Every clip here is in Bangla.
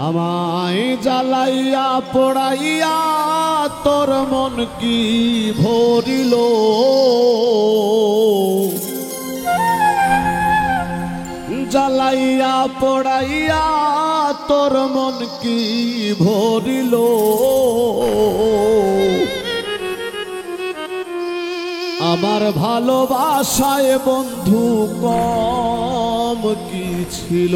আমায় জ্বালাইয়া পোড়াইয়া তোর মন কি ভরিল, জ্বালাইয়া পোড়াইয়া তোর মন কি ভরিল। আমার ভালোবাসায় বন্ধু কম কি ছিল,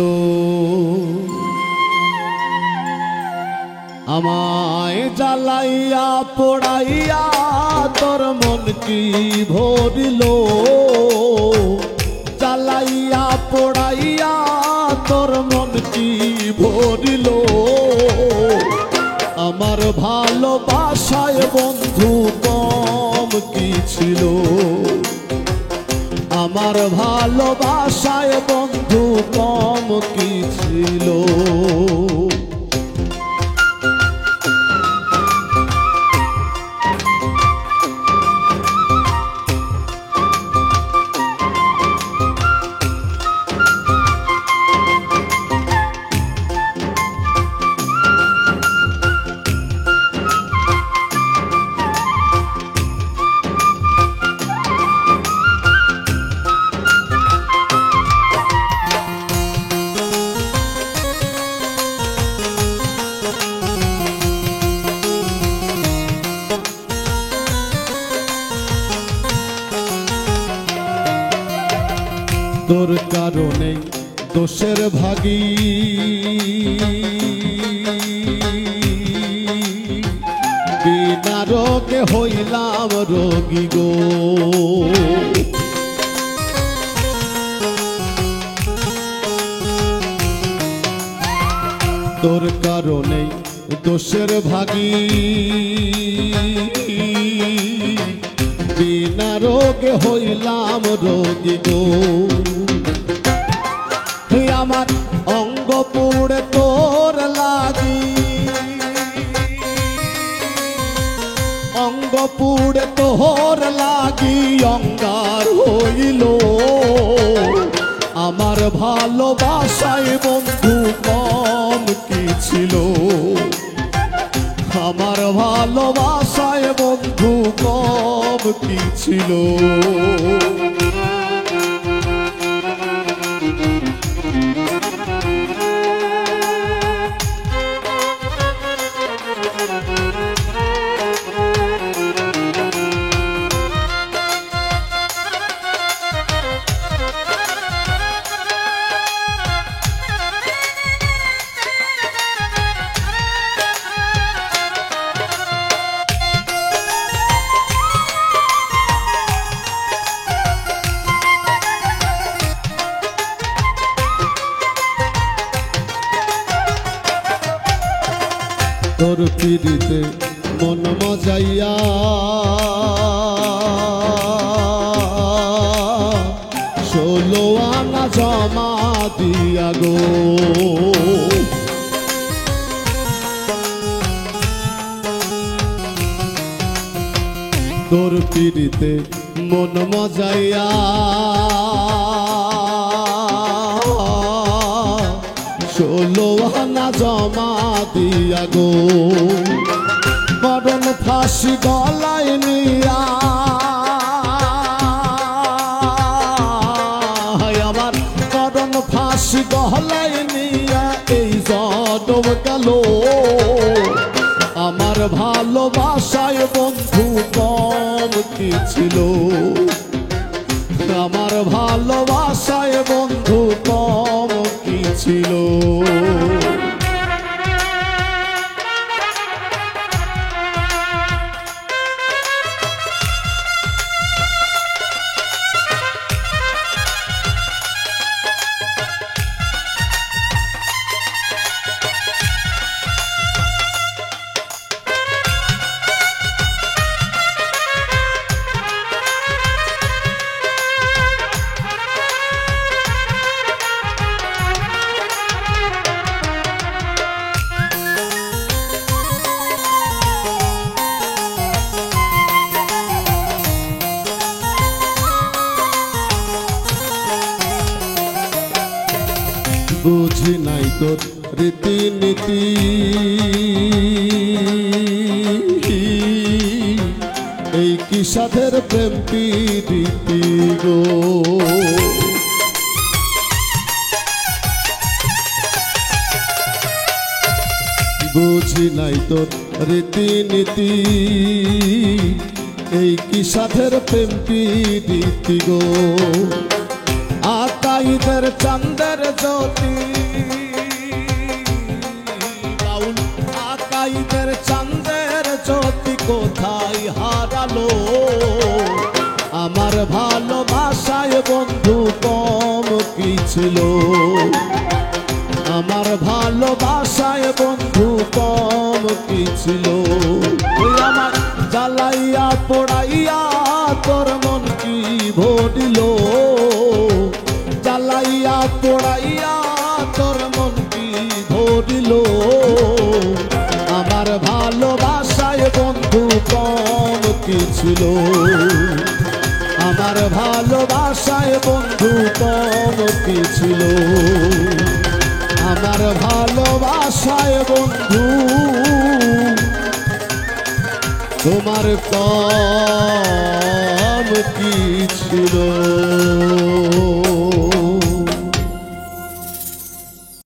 আমায় জ্বালাইয়া পোড়াইয়া তোর মন কি ভরিল, জ্বালাইয়া পোড়াইয়া তোর মন কি ভরিল। আমার ভালোবাসায় বন্ধু কম কি ছিল, আমার ভালোবাসায় বন্ধু কম কি ছিল। তোর কারণে দোষের ভাগী, বিনা রোগে হইলাম রোগী গো। তোর কারণে দোষের ভাগী, বিনা রোগে হইলাম রোগী গো। আমার অঙ্গ পুড়ে তোর লাগি, অঙ্গ পুড়ে তোর লাগি অঙ্গার হইল। আমার ভালোবাসায় বন্ধু কম কি ছিল, আমার ভালোবাসায় বন্ধু কম কি ছিল। তোর পিড়িতে মন মজাইয়া, ষোলো আনা জমা দিয়া গো। তোর পিড়িতে মন মজাইয়া, ষোলো আনা জমা দিয়া গো। মরণ ফাঁসি গলায় নিয়া, আমার মরণ ফাঁসি গলায় নিয়া এই জনম গেল। আমার ভালোবাসায় বন্ধু কম কি ছিল, আমার ভালোবাসায় বন্ধু কম কি ছিল। তোর রীতিনীতি এই কি সাধের প্রেম প্রীতি গো বুঝি নাই তোর রীতিনীতি এই কি সাধের প্রেম প্রীতি গো আকাইদের চন্দ্রের জ্যোতি বাউল আকাইদের চন্দ্রের জ্যোতি কোথায় হারালো আমার ভালোবাসায় বন্ধু কম কি ছিল আমার ভালোবাসায় বন্ধু কম কি ছিল আমার জ্বালাইয়া পোড়াইয়া তোর মন কি ভরিল জ্বালাইয়া পোড়াইয়া তোর মন কি ভরিল আমার ভালোবাসায় বন্ধু কম কি ছিল আমার ভালোবাসায় বন্ধু কম কি ছিল আমার ভালোবাসায় বন্ধু তোমার কম কি ছিল।